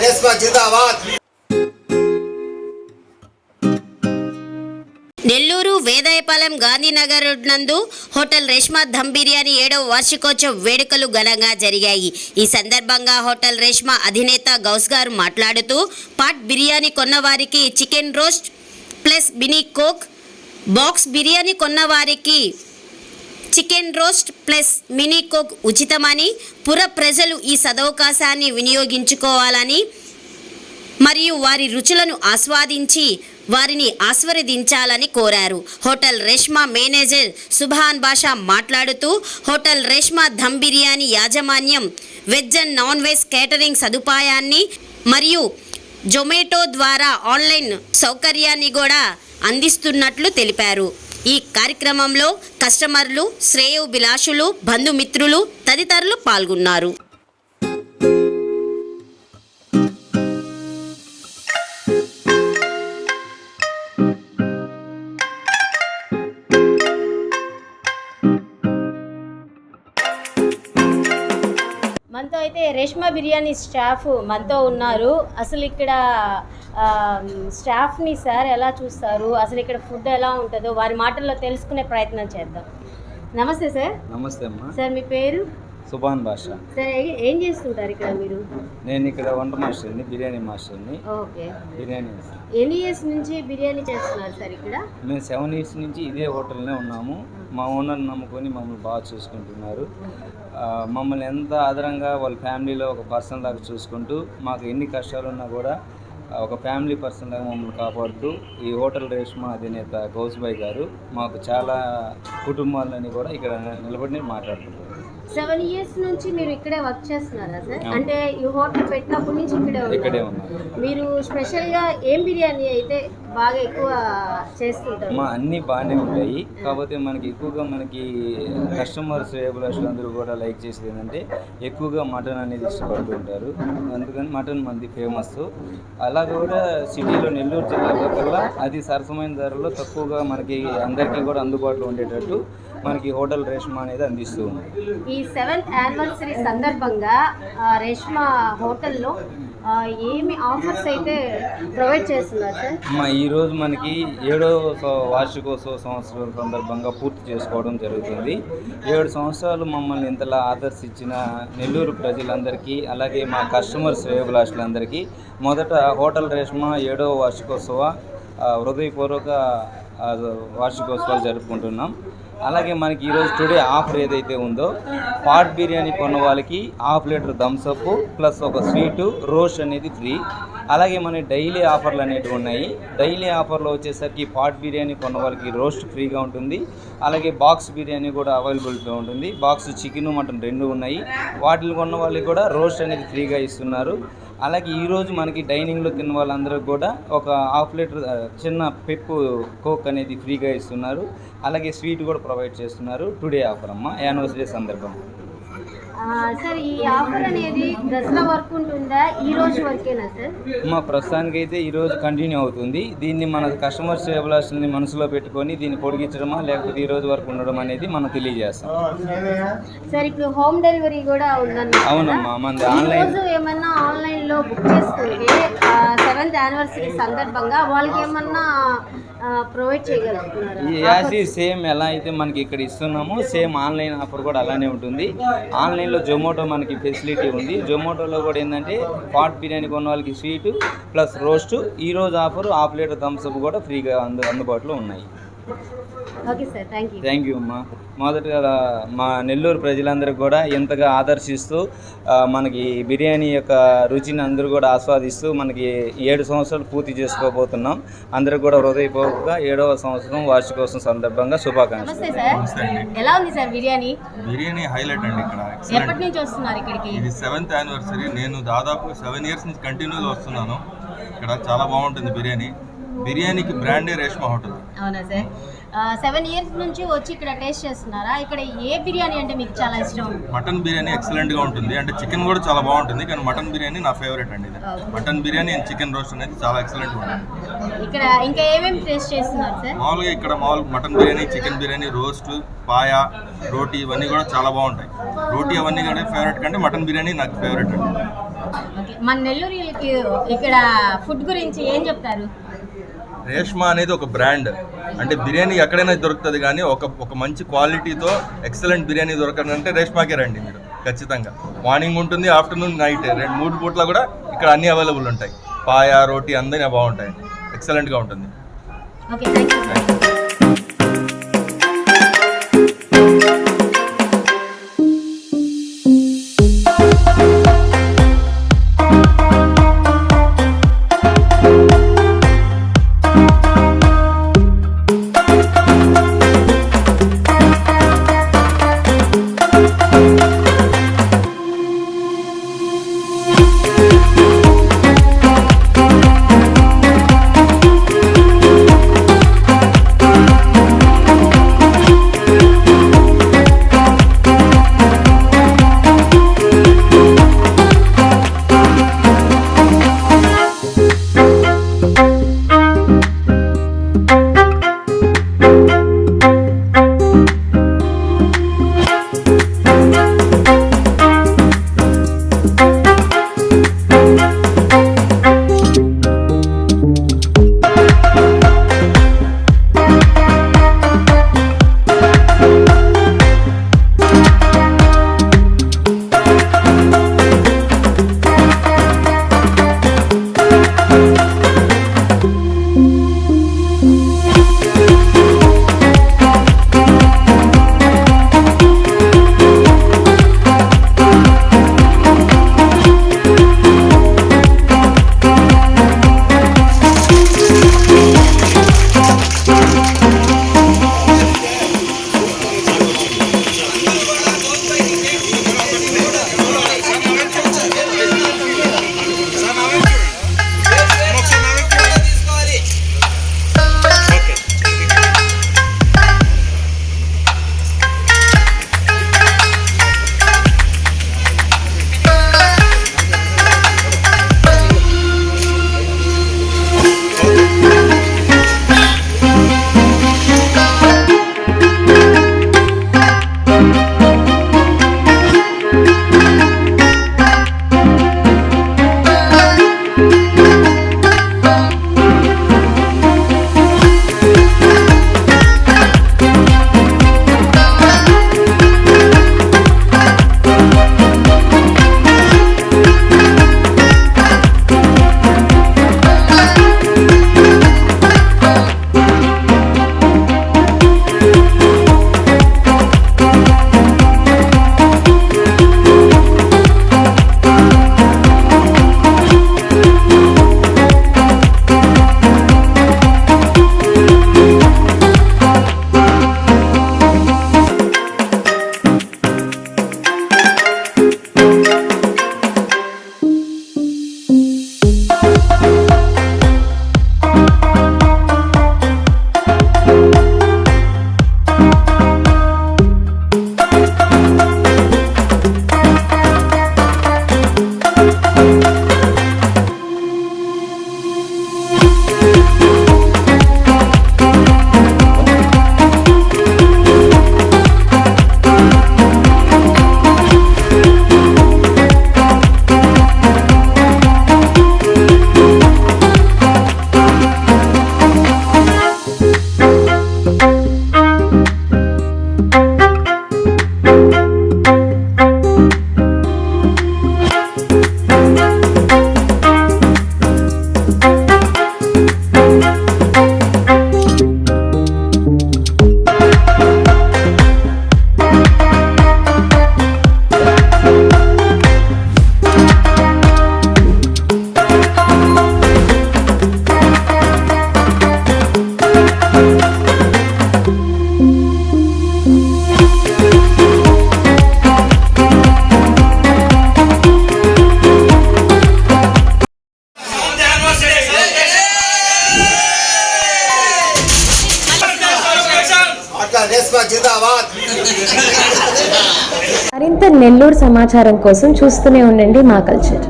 रेशमा जिंदाबाद। నెల్లూరు వేదాయపాలెం గాంధీనగర్ నందు హోటల్ రేష్మా ధమ్ బిర్యానీ 7వ వార్షికోత్సవ వేడుకలు ఘనంగా జరిగాయి. ఈ సందర్భంగా హోటల్ రేష్మా అధినేత గౌస్ గారు మాట్లాడుతూ పాట్ బిర్యానీ కొన్నవారికి chicken roast plus mini Coke, box biryani కొన్నవారికి chicken roast plus mini Coke ఉచితమని, పుర ప్రజలు ఈ సదవకాశాన్ని వినియోగించుకోవాలని మరియు వారి రుచులను ఆస్వాదించి వారిని ఆస్వాదించాలని కోరారు. హోటల్ రేష్మా మేనేజర్ సుభాన్ బాషా మాట్లాడుతూ హోటల్ రేష్మా ధమ్ బిర్యానీ యాజమాన్యం veg and non veg catering సదుపాయాన్ని మరియు జొమాటో ద్వారా ఆన్లైన్ సౌకర్యాన్ని కూడా అందిస్తున్నట్లు తెలిపారు. ఈ కార్యక్రమంలో కస్టమర్లు, శ్రేయోభిలాషులు, బంధుమిత్రులు తదితరులు పాల్గొన్నారు. మనతో అయితే రేష్మా బిర్యానీ స్టాఫ్ మనతో ఉన్నారు. అసలు ఇక్కడ స్టాఫ్ని సార్ ఎలా చూస్తారు, అసలు ఇక్కడ ఫుడ్ ఎలా ఉంటుందో వారి మాటల్లో తెలుసుకునే ప్రయత్నం చేద్దాం. నమస్తే సార్. నమస్తే అమ్మా. సార్ మీ పేరు? సుభాన్ బాషా. సార్ ఏం చేస్తుంటారు ఇక్కడ మీరు? నేను ఇక్కడ వంట మాస్టర్ని, బిర్యానీ మాస్టర్ని. ఓకే. బిర్యానీ ఎన్ని ఇయర్స్ నుంచి బిర్యానీ చేస్తున్నారు సార్ ఇక్కడ? మేము 7 years నుంచి ఇదే హోటల్నే ఉన్నాము. మా ఓనర్ నమ్ముకొని మమ్మల్ని బాగా చూసుకుంటున్నారు. మమ్మల్ని ఎంత ఆదరంగా వాళ్ళ ఫ్యామిలీలో ఒక పర్సన్ లాగా చూసుకుంటూ, మాకు ఎన్ని కష్టాలు ఉన్నా కూడా ఒక ఫ్యామిలీ పర్సన్ లాగా మమ్మల్ని కాపాడుతూ ఈ హోటల్ రేష్మా అధినేత గౌస్బాయ్ గారు మాకు చాలా కుటుంబాలని కూడా ఇక్కడ నిలబడి మాట్లాడుతున్నారు. 7 years నుంచి మీరు ఇక్కడే వర్క్ చేస్తున్నారా సార్? అంటే ఈ హోటల్ పెట్టినప్పటి నుంచి ఇక్కడే ఉన్నారు. మీరు స్పెషల్గా ఏం బిర్యానీ అయితే బాగా ఎక్కువ చేస్తుంటారు? మా అన్నీ బాగానే ఉంటాయి, కాకపోతే మనకి ఎక్కువగా మనకి కస్టమర్స్ అందరూ కూడా లైక్ చేసేది ఏంటంటే ఎక్కువగా మటన్ అనేది ఇష్టపడుతూ ఉంటారు. అందుకని మటన్ మంది ఫేమస్. అలా కూడా సిటీలో నెల్లూరు జిల్లాలో కల్లా అది సరసమైన ధరలో తక్కువగా మనకి అందరికీ కూడా అందుబాటులో ఉండేటట్టు మనకి హోటల్ రేష్మా అనేది అందిస్తూ ఉంది. ఈ 7th యానివర్సరీ సందర్భంగా రేష్మా హోటల్లో ఏమి ఆఫర్స్ అయితే ప్రొవైడ్ చేస్తున్నారు సార్? ఈరోజు మనకి 7వ వార్షికోత్సవ సంవత్సరం సందర్భంగా పూర్తి చేసుకోవడం జరుగుతుంది. 7 సంవత్సరాలు మమ్మల్ని ఇంతలా ఆదర్శించిన నెల్లూరు ప్రజలందరికీ, అలాగే మా కస్టమర్ శ్రేయోభిలాషులందరికీ మొదట హోటల్ రేష్మా 7వ వార్షికోత్సవ హృదయపూర్వక వార్షికోత్సవాలు జరుపుకుంటున్నాం. అలాగే మనకి ఈరోజు టుడే ఆఫర్ ఏదైతే ఉందో, పాట్ బిర్యానీ కొన్న వాళ్ళకి ½ లీటర్ థమ్స్అప్ ప్లస్ ఒక స్వీటు రోస్ట్ అనేది ఫ్రీ. అలాగే మన డైలీ ఆఫర్లు అనేవి ఉన్నాయి. డైలీ ఆఫర్లో వచ్చేసరికి పాట్ బిర్యానీ కొన్న వాళ్ళకి రోస్ట్ ఫ్రీగా ఉంటుంది. అలాగే బాక్స్ బిర్యానీ కూడా అవైలబిలిటీగా ఉంటుంది. బాక్స్ చికెన్, మటన్ 2 ఉన్నాయి. వాటిని కొన్న వాళ్ళకి కూడా రోస్ట్ అనేది ఫ్రీగా ఇస్తున్నారు. అలాగే ఈరోజు మనకి డైనింగ్లో తిన్న వాళ్ళందరూ కూడా ఒక ½ లీటర్ చిన్న పెప్పు కోక్ అనేది ఫ్రీగా ఇస్తున్నారు. అలాగే స్వీట్ కూడా ప్రొవైడ్ చేస్తున్నారు. టుడే ఆఫర్ అమ్మ, యానివర్సరీ సందర్భం. సార్ ఈ ఆఫర్ అనేది దసరా వరకు ఉంటుందా, ఈ రోజు వరకేనా సార్? మా ప్రస్తుతానికి అయితే ఈరోజు కంటిన్యూ అవుతుంది. దీన్ని మన కస్టమర్ సేవలాస్ని మనసులో పెట్టుకొని దీన్ని పొడిగించడమా లేకపోతే ఈ రోజు వరకు ఉండడం అనేది మనం తెలియజేస్తాం. సార్ ఇప్పుడు హోమ్ డెలివరీ కూడా ఉందన్న? అవునమ్మా, మనది ఆన్లైన్. ఏమన్నా ఆన్లైన్లో బుక్ చేసుకుంటే 7th యానివర్సరీ సందర్భంగా వాళ్ళకి ఏమన్నా ప్రొవైడ్ చేయగలుగుతున్నారు? సేమ్ ఎలా అయితే మనకి ఇక్కడ ఇస్తున్నామో సేమ్ ఆన్లైన్ ఆఫర్ కూడా అలానే ఉంటుంది. ఆన్లైన్లో జొమాటో మనకి ఫెసిలిటీ ఉంది. జొమాటోలో కూడా ఏంటంటే పాట్ బిర్యానీ కొన్న వాళ్ళకి స్వీటు ప్లస్ రోస్ట్, ఈరోజు ఆఫర్ ½ లీటర్ థమ్స్అప్ కూడా ఫ్రీగా అందుబాటులో ఉన్నాయి. ఓకే సార్, థ్యాంక్ యూ అమ్మా. మొదటగా మా నెల్లూరు ప్రజలందరూ కూడా ఎంతగా ఆదర్శిస్తూ మనకి బిర్యానీ యొక్క రుచిని అందరూ కూడా ఆస్వాదిస్తూ మనకి 7 సంవత్సరాలు పూర్తి చేసుకోబోతున్నాం. అందరూ కూడా హృదయపూర్వకంగా 7వ సంవత్సరం వార్షికోత్సవం సందర్భంగా శుభాకాంక్షలు. ఎలా ఉంది సార్ బిర్యానీ? బిర్యానీ హైలైట్ అండి. ఇక్కడ ఎప్పటి నుంచి వస్తున్నారు ఇక్కడికి? ఇది 7th యానివర్సరీ. నేను దాదాపు 7 years నుంచి కంటిన్యూగా వస్తున్నాను. ఇక్కడ చాలా బాగుంటుంది బిర్యానీ. బిర్యానీకి బ్రాండే రేష్మా హోటల్. అవునా సార్? 7 ఇయర్స్ నుంచి వచ్చి ఇక్కడ టేస్ట్ చేస్తున్నారా? ఇక్కడ ఏ బిర్యానీ అంటే మీకు చాలా ఇష్టం? మటన్ బిర్యానీ ఎక్సలెంట్గా ఉంటుంది, అంటే చికెన్ కూడా చాలా బాగుంటుంది, కానీ మటన్ బిర్యానీ నా ఫేవరెట్ అండి. ఇది mutton biryani and chicken roast అనేది చాలా ఎక్సలెంట్గా ఉంటుంది. ఇక్కడ ఇంకా ఏమేమి టేస్ట్ చేస్తున్నారు సార్? మామూలుగా ఇక్కడ mutton biryani, chicken biryani, roast, paya, రోటీ ఇవన్నీ కూడా చాలా బాగుంటాయి. రోటీ అవన్నీ కూడా ఫేవరెట్ కంటే మటన్ బిర్యానీ నాకు ఫేవరెట్ అండి. ఓకే, మన నెల్లూరుకి ఇక్కడ ఫుడ్ గురించి ఏం చెప్తారు? రేష్మా అనేది ఒక బ్రాండ్, అంటే బిర్యానీ ఎక్కడైనా దొరుకుతుంది, కానీ ఒక మంచి క్వాలిటీతో ఎక్సలెంట్ బిర్యానీ దొరకాలంటే రేష్మాకే రండి మీరు ఖచ్చితంగా. మార్నింగ్ ఉంటుంది, ఆఫ్టర్నూన్, నైట్ 3 పూట్ల కూడా ఇక్కడ అన్నీ అవైలబుల్ ఉంటాయి. పాయా, రోటీ అందరినీ బాగుంటాయి, ఎక్సలెంట్గా ఉంటుంది. Okay, thank you sir. మరింత నెల్లూరు సమాచారం కోసం చూస్తూనే ఉండండి మా కల్చర్.